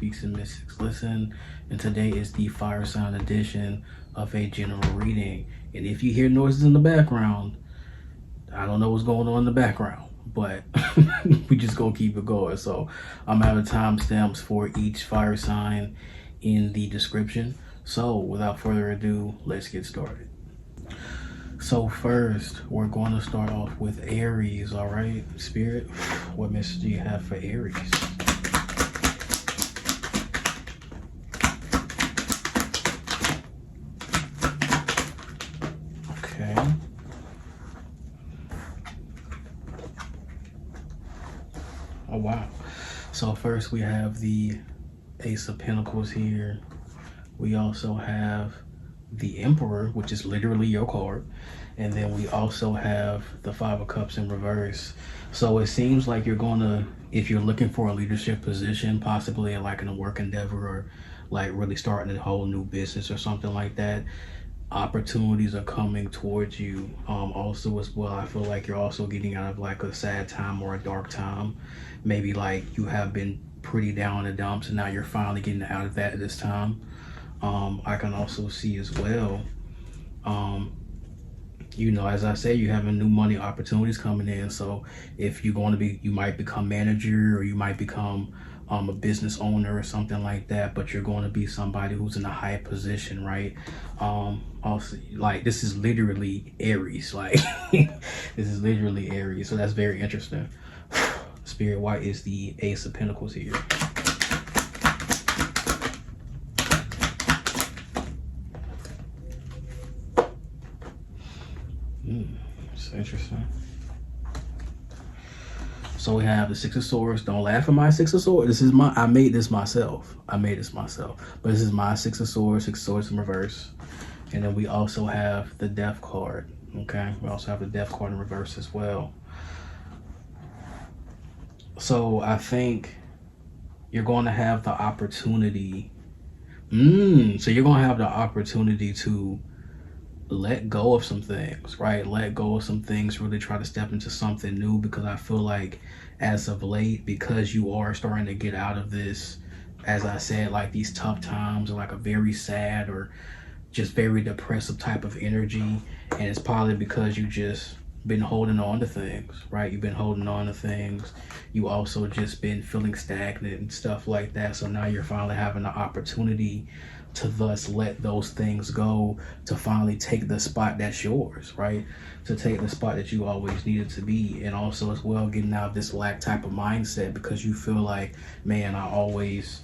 Speaks and Mystics Listen, and today is the Fire Sign edition of a general reading. And if you hear noises in the background, I don't know what's going on in the background, but we just gonna keep it going. So I'm having timestamps for each fire sign in the description. So without further ado, let's get started. So first, we're going to start off with Aries, all right? Spirit, what message do you have for Aries? Okay. Oh, wow. So first we have the Ace of Pentacles here. We also have the Emperor, which is literally your card. And then we also have the Five of Cups in reverse. So it seems like you're gonna, if you're looking for a leadership position, possibly like in a work endeavor or like really starting a whole new business or something like that, opportunities are coming towards you. Also as well, I feel like you're also getting out of like a sad time or a dark time. Maybe like you have been pretty down in the dumps and now you're finally getting out of that at this time. I can also see as well, you know, as I say, you having new money opportunities coming in. So if you're going to be, you might become manager or you might become a business owner or something like that, but you're going to be somebody who's in a high position, right? Also, like this is literally Aries, like this is literally Aries. So that's very interesting. Spirit, why is the Ace of Pentacles here? It's interesting. So we have the Six of Swords. Don't laugh at my Six of Swords. This is I made this myself. But this is my Six of Swords in reverse. And then we also have the Death card. Okay, we also have the Death card in reverse as well. So I think you're going to have the opportunity. So you're going to have the opportunity to let go of some things, right? Let go of some things, really try to step into something new, because I feel like as of late, because you are starting to get out of this, as I said, like these tough times or like a very sad or just very depressive type of energy. And it's probably because you just been holding on to things, right? You've been holding on to things. You also just been feeling stagnant and stuff like that. So now you're finally having the opportunity to thus let those things go, to finally take the spot that's yours, right? To take the spot that you always needed to be. And also as well, getting out of this lack type of mindset, because you feel like, man, I always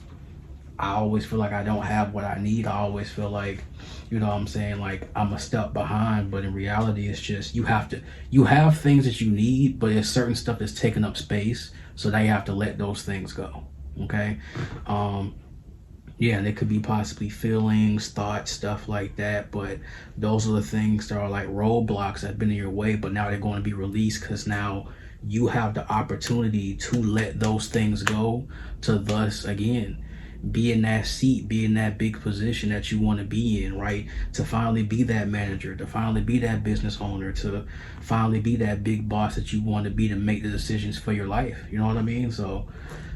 feel like I don't have what I need. I always feel like, you know what I'm saying, like I'm a step behind. But in reality, it's just you have things that you need, but there's certain stuff that's taking up space. So now you have to let those things go. Okay. Yeah, and it could be possibly feelings, thoughts, stuff like that. But those are the things that are like roadblocks that have been in your way, but now they're going to be released, because now you have the opportunity to let those things go, to thus again be in that seat, be in that big position that you want to be in, right? To finally be that manager, to finally be that business owner, to finally be that big boss that you want to be, to make the decisions for your life. You know what I mean? So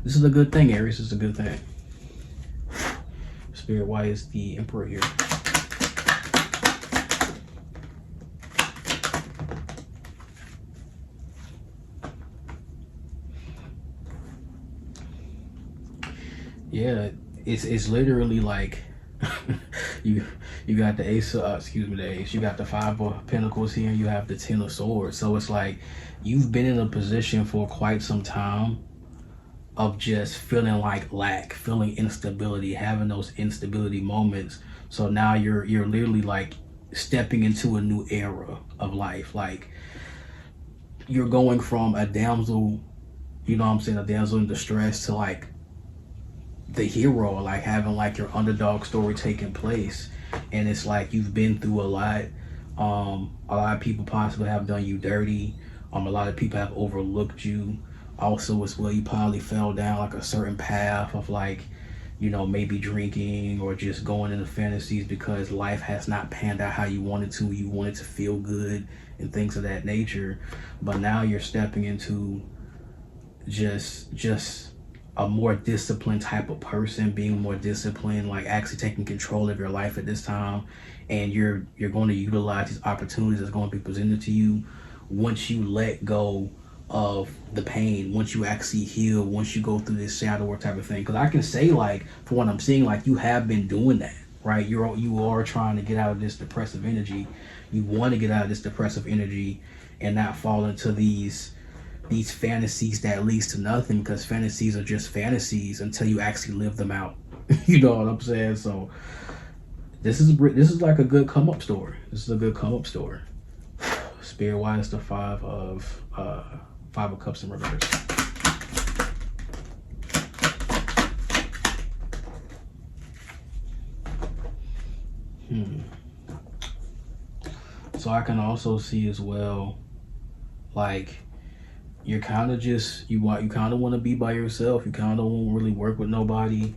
this is a good thing, Aries. This is a good thing. Spirit, why is the Emperor here? Yeah, it's literally like you got the Ace, the Ace. You got the Five of Pentacles here, and you have the Ten of Swords. So it's like you've been in a position for quite some time of just feeling like lack, feeling instability, having those instability moments. So now you're literally like stepping into a new era of life. Like you're going from a damsel, you know what I'm saying, a damsel in distress, to like the hero, like having like your underdog story taking place. And it's like you've been through a lot. A lot of people possibly have done you dirty. A lot of people have overlooked you. Also as well, you probably fell down like a certain path of like, you know, maybe drinking or just going into fantasies because life has not panned out how you wanted to. You wanted to feel good and things of that nature. But now you're stepping into just a more disciplined type of person, being more disciplined, like actually taking control of your life at this time, and you're going to utilize these opportunities that's going to be presented to you once you let go of the pain, once you actually heal, once you go through this shadow work type of thing. Because I can say, like, for what I'm seeing, like, you have been doing that, right? You are trying to get out of this depressive energy. You want to get out of this depressive energy and not fall into these fantasies that leads to nothing, because fantasies are just fantasies until you actually live them out. You know what I'm saying? So this is like a good come up story. This is a good come up story. Spirit, why is the five of cups in reverse? So I can also see as well, like, you're kind of just you kind of want to be by yourself. You kind of won't really work with nobody,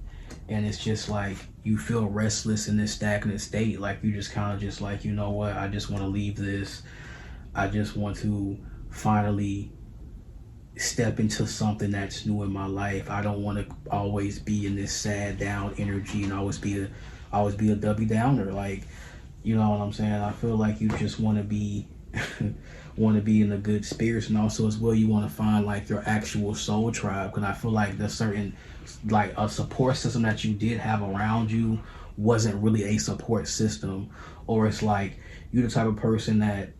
and it's just like you feel restless in this stagnant state. Like you just kind of just like, you know what, I just want to leave this. I just want to finally step into something that's new in my life. I don't want to always be in this sad down energy and always be a Debbie Downer. Like, you know what I'm saying? I feel like you just want to be in a good spirits, and also as well you want to find like your actual soul tribe, because I feel like there's certain, like, a support system that you did have around you wasn't really a support system, or it's like you're the type of person that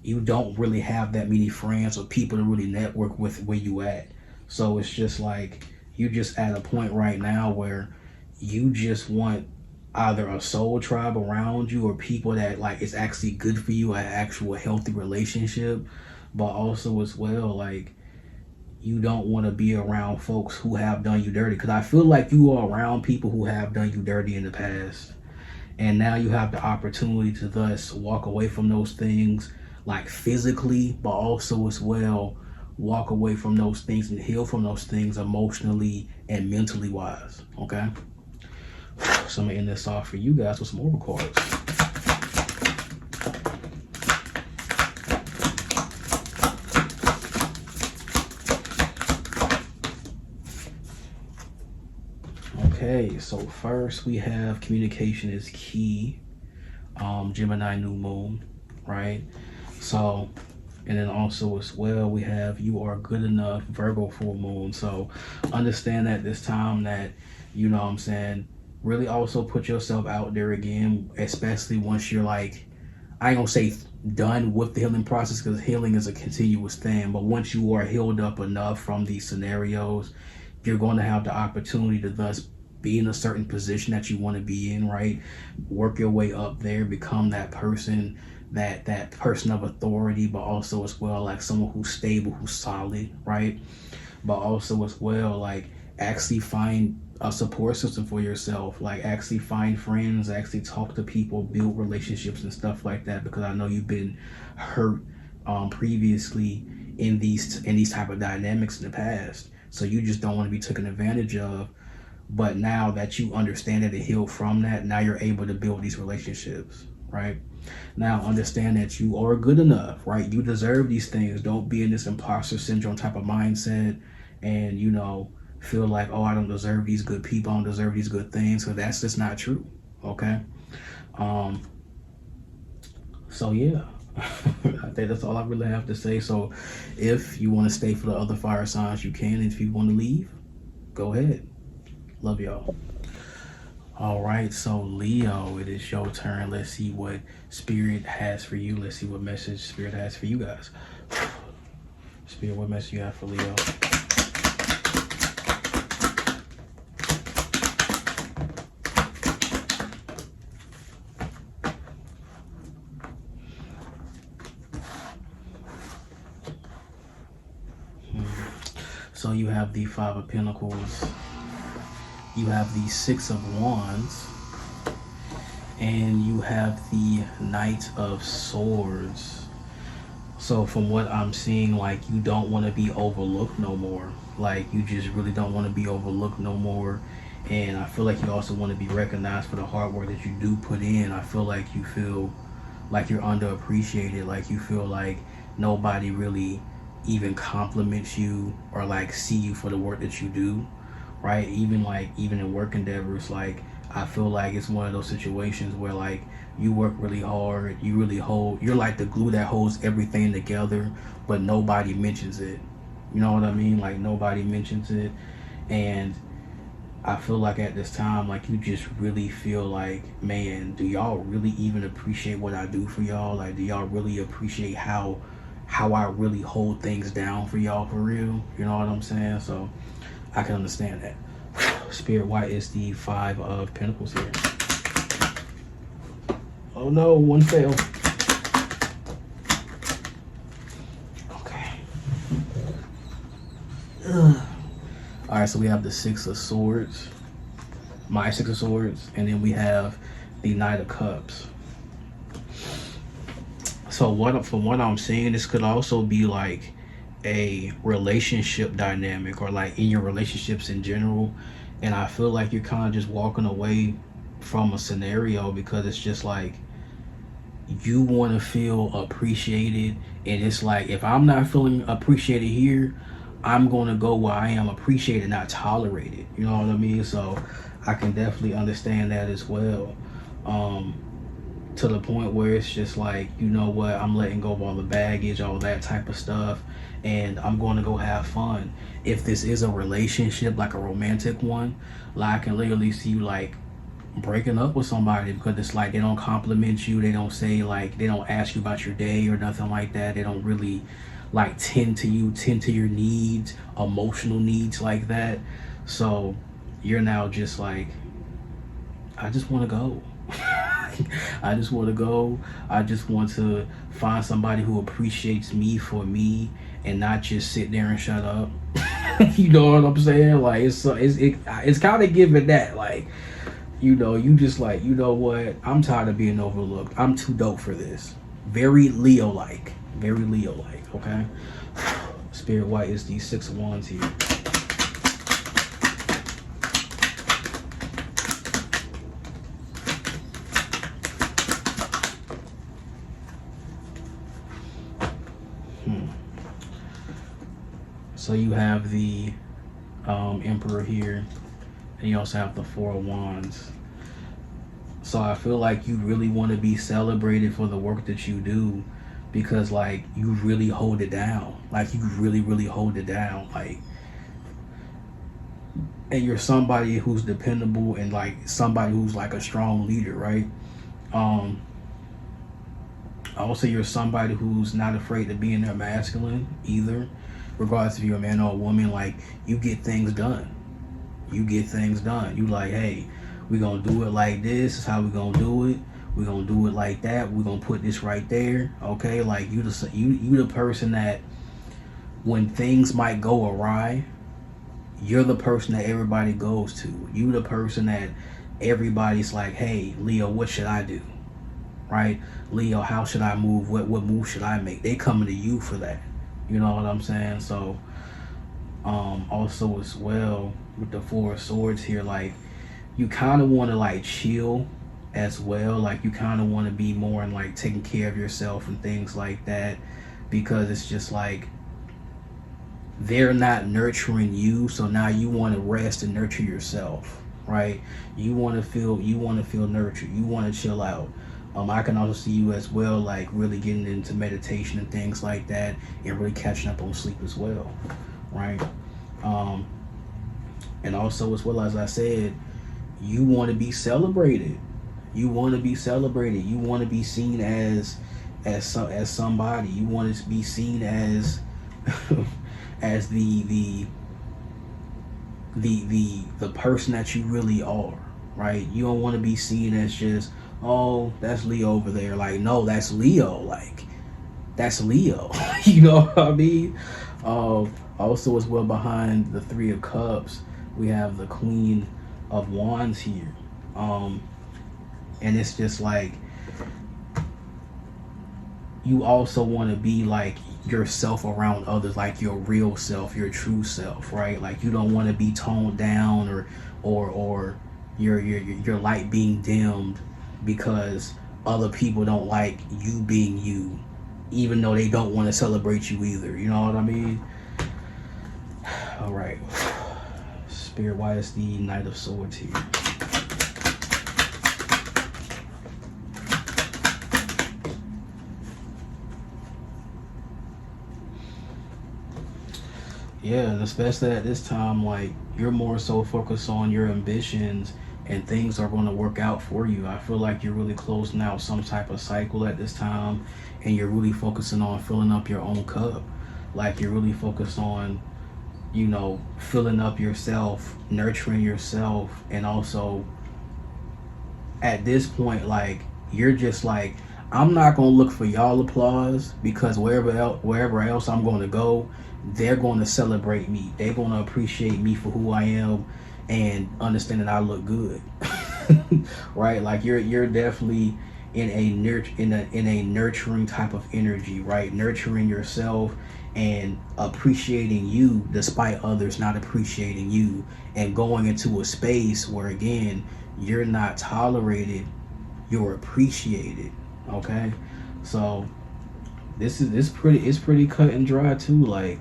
you don't really have that many friends or people to really network with where you at. So it's just like you just at a point right now where you just want either a soul tribe around you or people that like it's actually good for you, an actual healthy relationship. But also as well, like, you don't want to be around folks who have done you dirty, because I feel like you are around people who have done you dirty in the past, and now you have the opportunity to thus walk away from those things, like physically, but also as well walk away from those things and heal from those things emotionally and mentally wise. Okay, so I'm gonna end this off for you guys with some oracle cards. Okay, so first we have communication is key. Gemini new moon, right? So, and then also as well we have you are good enough, Virgo full moon. So understand that this time that, you know what I'm saying, really also put yourself out there again, especially once you're like, I ain't gonna say done with the healing process, because healing is a continuous thing, but once you are healed up enough from these scenarios, you're going to have the opportunity to thus be in a certain position that you want to be in, right? Work your way up there, become that person, that person of authority, but also as well like someone who's stable, who's solid, right? But also as well, like, actually find a support system for yourself, like actually find friends, actually talk to people, build relationships and stuff like that, because I know you've been hurt previously in these type of dynamics in the past, so you just don't want to be taken advantage of. But now that you understand it and heal from that, now you're able to build these relationships, right? Now understand that you are good enough, right? You deserve these things. Don't be in this imposter syndrome type of mindset and, you know, feel like, oh, I don't deserve these good people, I don't deserve these good things. So that's just not true, okay? So yeah, I think that's all I really have to say. So if you want to stay for the other fire signs, you can. If you want to leave, go ahead. Love y'all. All right, so Leo, it is your turn. Let's see what Spirit has for you. Let's see what message Spirit has for you guys. Spirit, what message you have for Leo? So you have the Five of Pentacles, you have the Six of Wands, and you have the Knight of Swords. So from what I'm seeing, like, you don't want to be overlooked no more. Like, you just really don't want to be overlooked no more. And I feel like you also want to be recognized for the hard work that you do put in. I feel like you feel like you're underappreciated. Like, you feel like nobody really even compliments you or like see you for the work that you do. right? Even in work endeavors, like I feel like it's one of those situations where like you work really hard, you're like the glue that holds everything together, but nobody mentions it. You know what I mean? Like nobody mentions it. And I feel like at this time, like you just really feel like, man, do y'all really even appreciate what I do for y'all? Like, do y'all really appreciate how I really hold things down for y'all for real? You know what I'm saying? So I can understand that. Spirit, why is the 5 of Pentacles here? Oh no, one failed. Okay. Ugh. All right, so we have the 6 of Swords, my 6 of Swords, and then we have the Knight of Cups. So from what I'm seeing, this could also be like a relationship dynamic, or like in your relationships in general. And I feel like you're kind of just walking away from a scenario because it's just like you want to feel appreciated, and it's like, if I'm not feeling appreciated here, I'm going to go where I am appreciated, not tolerated. You know what I mean? So I can definitely understand that as well. To the point where it's just like, you know what, I'm letting go of all the baggage, all that type of stuff, and I'm going to go have fun. If this is a relationship, like a romantic one, like I can literally see you like breaking up with somebody because it's like they don't compliment you, they don't say, like, they don't ask you about your day or nothing like that. They don't really like tend to your needs, emotional needs like that. So you're now just like, I just want to go. I just want to go. I just want to find somebody who appreciates me for me and not just sit there and shut up. You know what I'm saying? Like it's kind of giving that, like, you know, you just like, you know what? I'm tired of being overlooked. I'm too dope for this. Very Leo-like. Very Leo-like, okay? Spirit, why is the 6 of Wands here? So you have the Emperor here, and you also have the 4 of Wands. So I feel like you really want to be celebrated for the work that you do, because like you really hold it down. Like you really hold it down. Like, and you're somebody who's dependable, and like somebody who's like a strong leader, right? Also, you're somebody who's not afraid to be in their masculine either, regardless if you're a man or a woman. Like, you get things done. You get things done. You like, hey, we're gonna do it like this. Is how we're gonna do it. We're gonna do it like that. We're gonna put this right there. Okay, like you the person that when things might go awry, you're the person that everybody goes to. You the person that everybody's like, hey, Leo, what should I do? Right? Leo, how should I move? What move should I make? They coming to you for that. You know what I'm saying? So also as well with the 4 of Swords here, like you kind of want to like chill as well. Like you kind of want to be more in like taking care of yourself and things like that, because it's just like they're not nurturing you, so now you want to rest and nurture yourself, right? You want to feel nurtured. You want to chill out. I can also see you as well, like really getting into meditation and things like that, and really catching up on sleep as well, right? And also, as well, as I said, you want to be celebrated. You want to be celebrated. You want to be seen as somebody. You want to be seen as as the person that you really are, right? You don't want to be seen as just, oh, that's Leo over there. Like, no, that's Leo. Like, that's Leo. You know what I mean? Also, as well, behind the 3 of Cups, we have the Queen of Wands here. And it's just like, you also want to be like yourself around others, like your real self, your true self, right? Like you don't want to be toned down or your light being dimmed because other people don't like you being you, even though they don't want to celebrate you either. You know what I mean? All right. Spirit, why is the Knight of Swords here? Yeah, and especially at this time, like, you're more so focused on your ambitions and things are going to work out for you. I feel like you're really closing out some type of cycle at this time, and you're really focusing on filling up your own cup. Like, you're really focused on, you know, filling up yourself, nurturing yourself, and also at this point, like, you're just like, I'm not gonna look for y'all applause, because wherever else I'm gonna go, they're gonna celebrate me. They're gonna appreciate me for who I am and understand that I look good. Right? Like, you're definitely in a nurturing type of energy, right? Nurturing yourself and appreciating you despite others not appreciating you, and going into a space where, again, you're not tolerated, you're appreciated. Okay, so it's pretty cut and dry too. Like,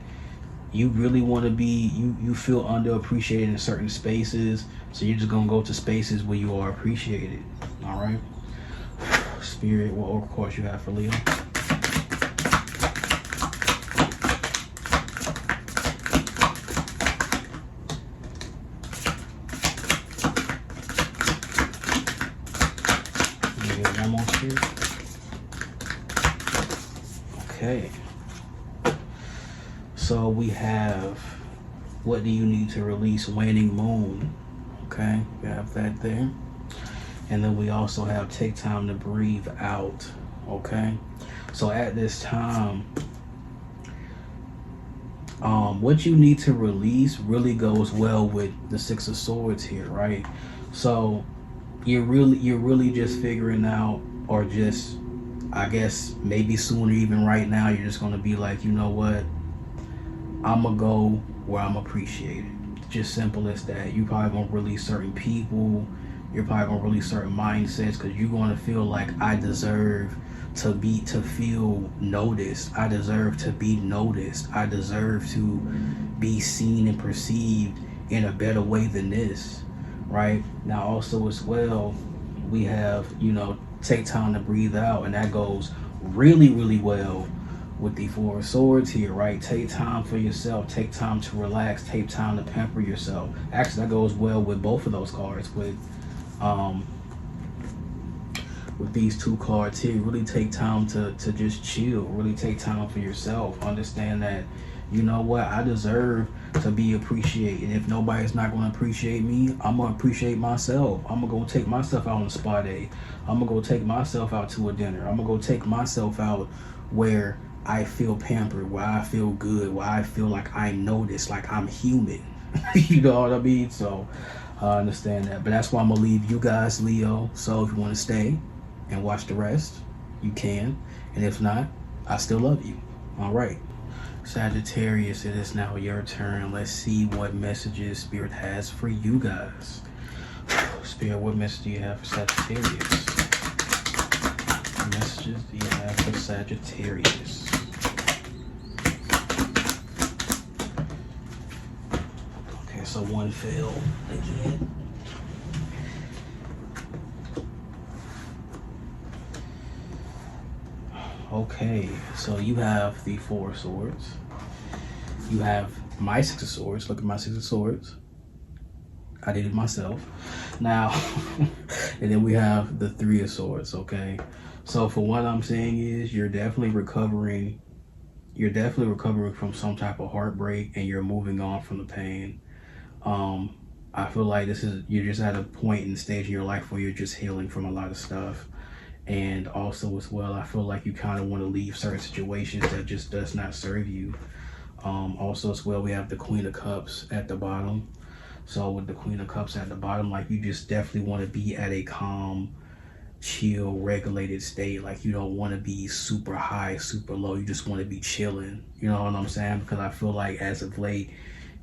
you really want to be, you feel underappreciated in certain spaces, so you're just gonna go to spaces where you are appreciated. All right, Spirit, what oracle course you have for Leo? One more, Spirit. Okay, so we have, what do you need to release? Waning Moon. Okay, we have that there. And then we also have take time to breathe out. Okay, so at this time, what you need to release really goes well with the Six of Swords here, right? So you're really just figuring out, or just, I guess maybe sooner, even right now, you're just gonna be like, you know what, I'm gonna go where I'm appreciated. Just simple as that. You probably gonna release certain people, you're probably gonna release certain mindsets, because you're gonna feel like, I deserve to feel noticed. I deserve to be noticed. I deserve to be seen and perceived in a better way than this. Right? Now also as well, we have, you know, take time to breathe out, and that goes really, really well with the Four of Swords here, right? Take time for yourself, take time to relax, take time to pamper yourself. Actually, that goes well with both of those cards. With these two cards here, really take time to just chill, really take time for yourself. Understand that, you know what, I deserve to be appreciated. If nobody's not going to appreciate me, I'm going to appreciate myself. I'm going to go take myself out on a spa day. I'm going to go take myself out to a dinner. I'm going to go take myself out where I feel pampered, where I feel good, where I feel like I'm noticed, like I'm human. You know what I mean? So I understand that. But that's why I'm going to leave you guys, Leo. So if you want to stay and watch the rest, you can. And if not, I still love you. All right. Sagittarius, it is now your turn. Let's see what messages Spirit has for you guys. Spirit, what message do you have for Sagittarius? What messages do you have for Sagittarius? Okay, so one failed again. Okay, so you have the Four of Swords. You have my Six of Swords. Look at my Six of Swords. I did it myself. Now, and then we have the Three of Swords, okay? So for what I'm saying is, you're definitely recovering. You're definitely recovering from some type of heartbreak, and you're moving on from the pain. I feel like you're just at a point in the stage in your life where you're just healing from a lot of stuff. And also as well, I feel like you kind of want to leave certain situations that just does not serve you. Also as well, we have the Queen of Cups at the bottom. So with the Queen of Cups at the bottom, like, you just definitely want to be at a calm, chill, regulated state. Like, you don't want to be super high, super low. You just want to be chilling. You know what I'm saying? Because I feel like as of late,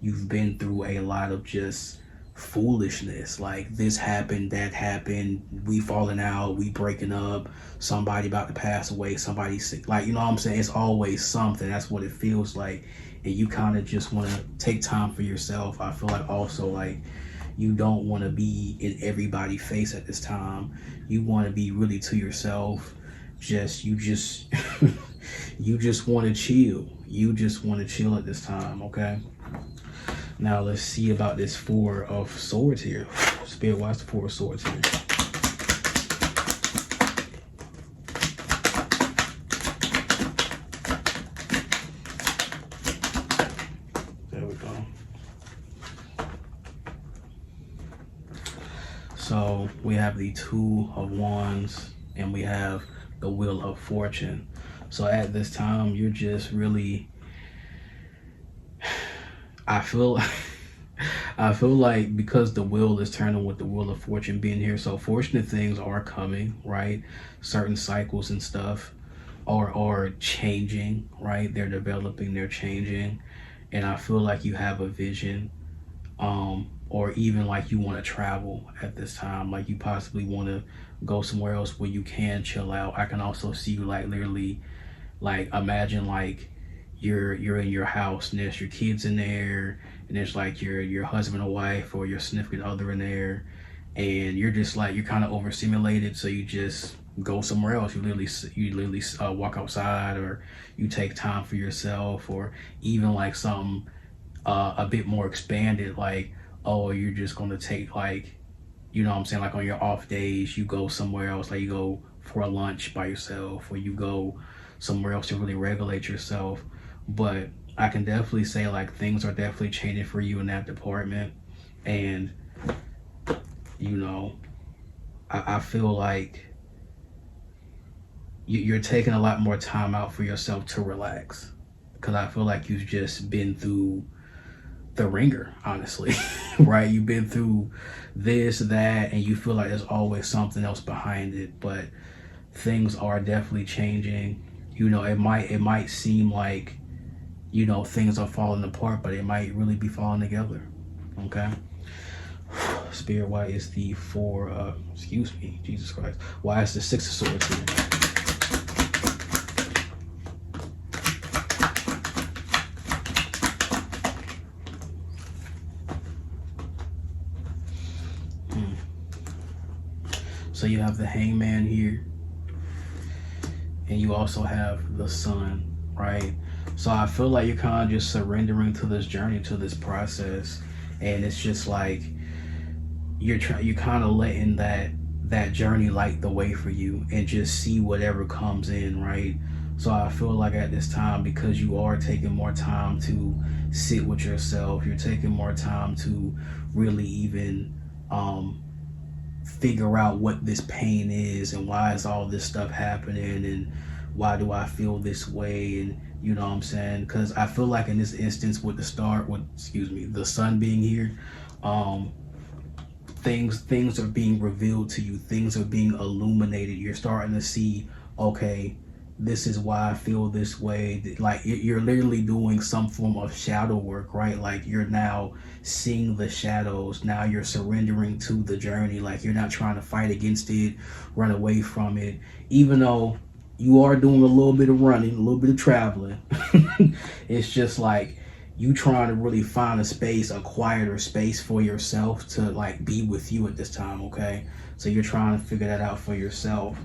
you've been through a lot of just foolishness. Like this happened, that happened, we falling out, we breaking up, somebody about to pass away, somebody sick. Like, you know what I'm saying? It's always something. That's what it feels like. And you kind of just want to take time for yourself. I feel like also like you don't want to be in everybody's face at this time. You want to be really to yourself. You just you just want to chill. You just want to chill at this time, okay? Now let's see about this Four of Swords here. Spirit, why is the Four of Swords here? There we go. So we have the Two of Wands and we have the Wheel of Fortune. So at this time, you're just really, I feel like because the wheel is turning with the Wheel of Fortune being here, so fortunate things are coming, right? Certain cycles and stuff are changing, right? They're developing, they're changing. And I feel like you have a vision, or even like you want to travel at this time, like you possibly want to go somewhere else where you can chill out. I can also see you like literally, like imagine like you're in your house and there's your kids in there and there's like your husband or wife or your significant other in there, and you're just like, you're kind of overstimulated, so you just go somewhere else. You literally walk outside, or you take time for yourself, or even like something a bit more expanded, like, oh, you're just going to take like, you know what I'm saying, like on your off days you go somewhere else, like you go for a lunch by yourself, or you go somewhere else to really regulate yourself. But I can definitely say like things are definitely changing for you in that department. And you know, I feel like you're taking a lot more time out for yourself to relax, because I feel like you've just been through the ringer, honestly. Right? You've been through this, that, and you feel like there's always something else behind it. But things are definitely changing. You know, it might seem like, you know, things are falling apart, but it might really be falling together. Okay. Spirit, why is the excuse me, Jesus Christ, why is the Six of Swords here? So you have the Hangman here, and you also have the Sun, right? So I feel like you're kind of just surrendering to this journey, to this process, and it's just like you're kind of letting that journey light the way for you and just see whatever comes in, right? So I feel like at this time, because you are taking more time to sit with yourself, you're taking more time to really even figure out what this pain is and why is all this stuff happening and why do I feel this way, and you know what I'm saying? Because I feel like in this instance with the Sun being here, things are being revealed to you, things are being illuminated. You're starting to see, okay, this is why I feel this way. Like you're literally doing some form of shadow work, right? Like you're now seeing the shadows. Now you're surrendering to the journey. Like you're not trying to fight against it, run away from it, even though you are doing a little bit of running, a little bit of traveling. It's just like you trying to really find a space, a quieter space for yourself to like be with you at this time, okay? So you're trying to figure that out for yourself.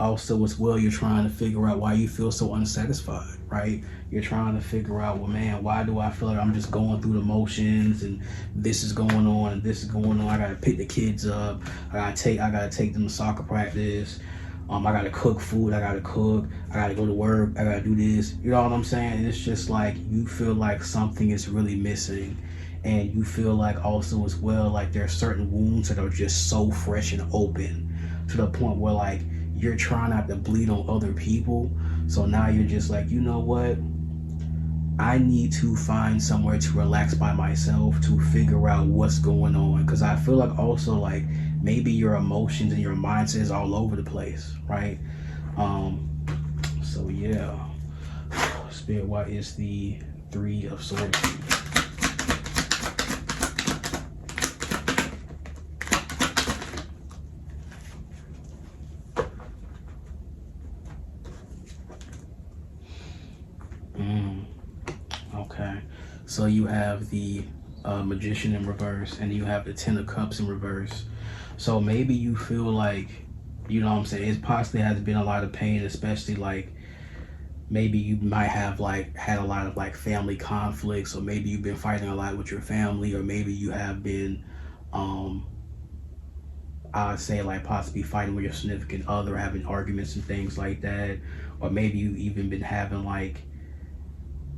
Also as well, you're trying to figure out why you feel so unsatisfied, right? You're trying to figure out, well, man, why do I feel like I'm just going through the motions and this is going on and this is going on? I gotta pick the kids up. I gotta take them to soccer practice. I gotta cook food. I gotta cook. I gotta go to work. I gotta do this. You know what I'm saying? And it's just like you feel like something is really missing, and you feel like also as well like there are certain wounds that are just so fresh and open to the point where like you're trying not to bleed on other people. So now you're just like, you know what? I need to find somewhere to relax by myself to figure out what's going on. Because I feel like also like maybe your emotions and your mindset is all over the place, right? So yeah. Spirit, what is the Three of Swords? So you have the Magician in reverse, and you have the Ten of Cups in reverse. So maybe you feel like, you know what I'm saying, it possibly has been a lot of pain, especially like maybe you might have like had a lot of like family conflicts, or maybe you've been fighting a lot with your family, or maybe you have been I'd say like possibly fighting with your significant other, having arguments and things like that. Or maybe you even been having like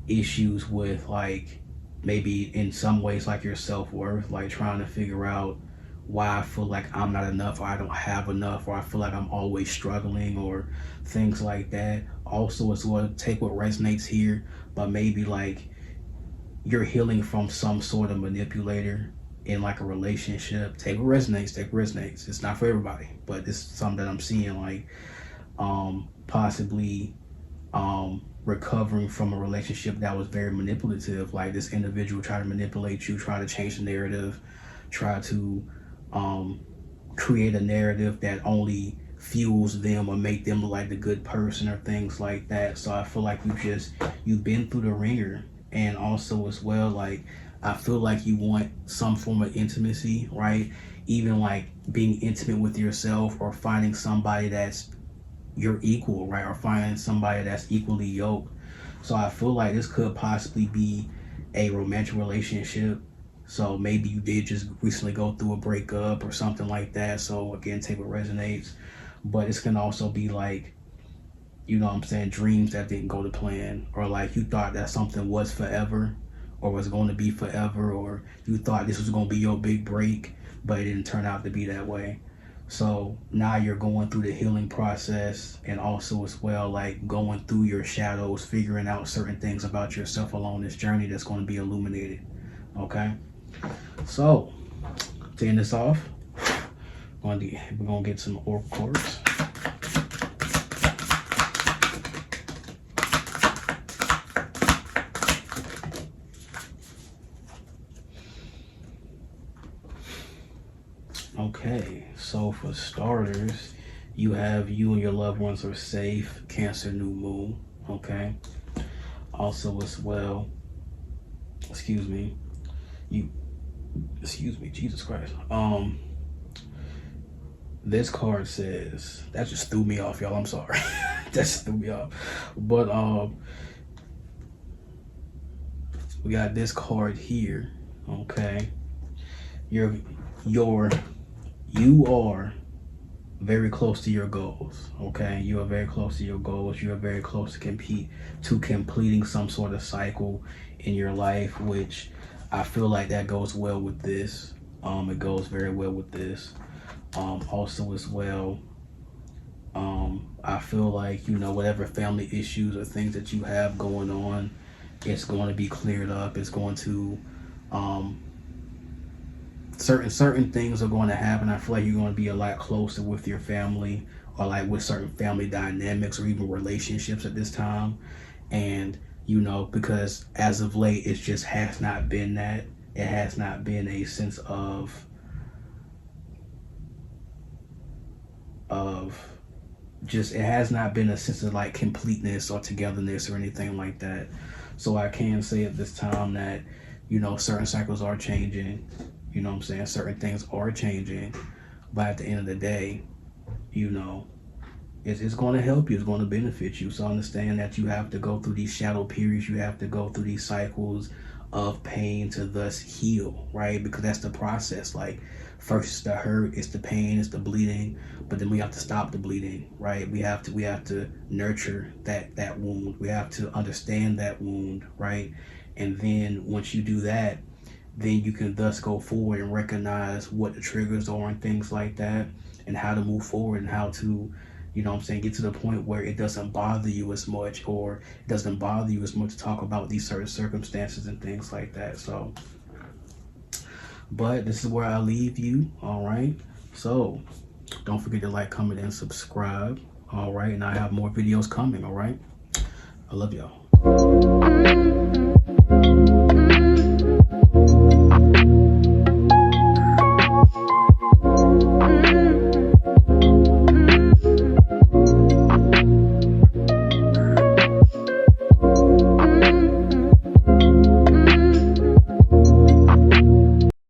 issues with like maybe in some ways like your self-worth, like trying to figure out why I feel like I'm not enough, or I don't have enough, or I feel like I'm always struggling, or things like that. Also, as well, take what resonates here, but maybe like you're healing from some sort of manipulator in like a relationship. Take what resonates, take what resonates. It's not for everybody, but this is something that I'm seeing, like possibly recovering from a relationship that was very manipulative. Like this individual try to manipulate you, try to change the narrative, try to create a narrative that only fuels them or make them look like the good person or things like that. So I feel like you've been through the ringer. And also as well, like I feel like you want some form of intimacy, right? Even like being intimate with yourself, or finding somebody that's your equal, right? Or finding somebody that's equally yoked. So I feel like this could possibly be a romantic relationship. So maybe you did just recently go through a breakup or something like that. So again, take what resonates. But this can also be like, you know what I'm saying, dreams that didn't go to plan, or like you thought that something was forever, or was going to be forever, or you thought this was going to be your big break, but it didn't turn out to be that way. So now you're going through the healing process, and also as well like going through your shadows, figuring out certain things about yourself along this journey that's going to be illuminated. Okay, so to end this off, we're going to get some oracle cards. Okay, so for starters, you have you and your loved ones are safe. Cancer, new moon. Okay. Also as well, excuse me, Jesus Christ. This card says, that just threw me off, y'all. I'm sorry. That just threw me off. But we got this card here. Okay. You are very close to your goals. Okay, you are very close to your goals. You are very close to completing some sort of cycle in your life, which I feel like that goes well with this. It goes very well with this. Also as well, I feel like, you know, whatever family issues or things that you have going on, it's going to be cleared up. It's going to certain things are going to happen. I feel like you're going to be a lot closer with your family, or like with certain family dynamics, or even relationships at this time. And you know, because as of late, it just has not been that. It has not been a sense of just, it has not been a sense of like completeness or togetherness or anything like that. So I can say at this time that, you know, certain cycles are changing. You know what I'm saying? Certain things are changing. But at the end of the day, you know, it's going to help you. It's going to benefit you. So understand that you have to go through these shadow periods. You have to go through these cycles of pain to thus heal, right? Because that's the process. Like, first it's the hurt, it's the pain, it's the bleeding, but then we have to stop the bleeding, right? We have to nurture that wound. We have to understand that wound, right? And then once you do that, then you can thus go forward and recognize what the triggers are and things like that, and how to move forward, and how to, you know what I'm saying, get to the point where it doesn't bother you as much, or it doesn't bother you as much to talk about these certain circumstances and things like that. So, but this is where I leave you, all right? So, don't forget to like, comment, and subscribe, all right? And I have more videos coming, all right? I love y'all.